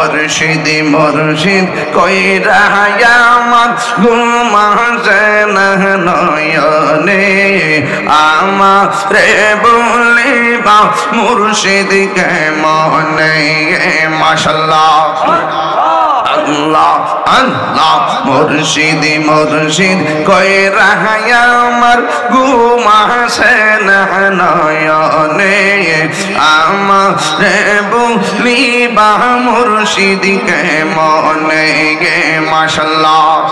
মুর্শিদি মুর্শিদ কইরা আমার ঘুম আসে না নয়নে আমারে বলিবা মুর্শিদকে মনে মাশাআল্লাহ আল্লাহ আল্লাহ মুর্শিদি মুর্শিদ কইরা আমার ঘুম আসে না নয়নে আমারে বলিবা মুর্শিদকে মনে মাশাআল্লাহ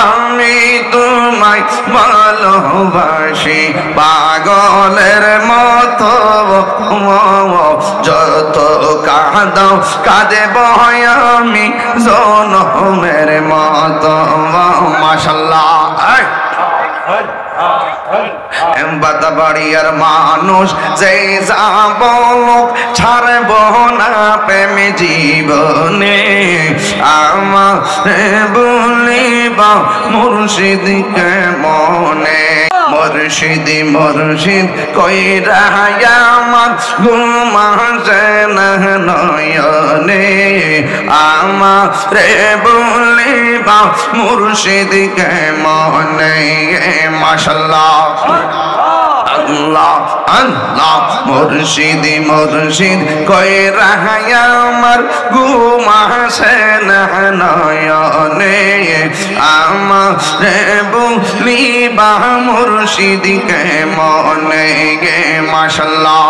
আমি তোমায় ভালোবাসি পাগলের মতো যত কাঁদাও কাঁদেব আমি জনমের মতো মাশাআল্লাহ বাদাবাড়িয়ার মানুষ যেই যাব ছাড়ব না প্রেম জীবনে আমারে বলিবা মুর্শিদকে মনে মুর্শিদি মুর্শিদ কইরা আমার ঘুম আসে না নয়নে আমারে বলিবা মুর্শিদকে মনে মাশাআল্লাহ আল্লাহ আল্লাহ মুর্শিদি মুর্শিদ কইরা আমার ঘুম আসে না নয়নে আমারে বলিবা মুর্শিদকে মনে মাশাআল্লাহ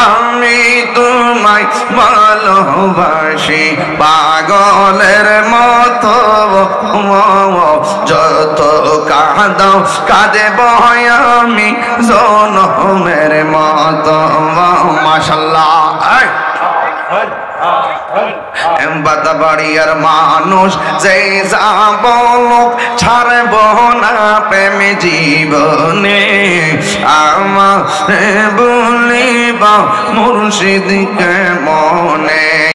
আমি তোমায় ভালোবাসি পাগলের মতো যত কাঁদাও কাঁদেব আমি জনমের মতো মাশাআল্লাহ বাদাবাড়িয়ার মানুষ যেই যাব ছাড়ব না প্রেম জীবনে আমারে বলিবা মুর্শিদকে মনে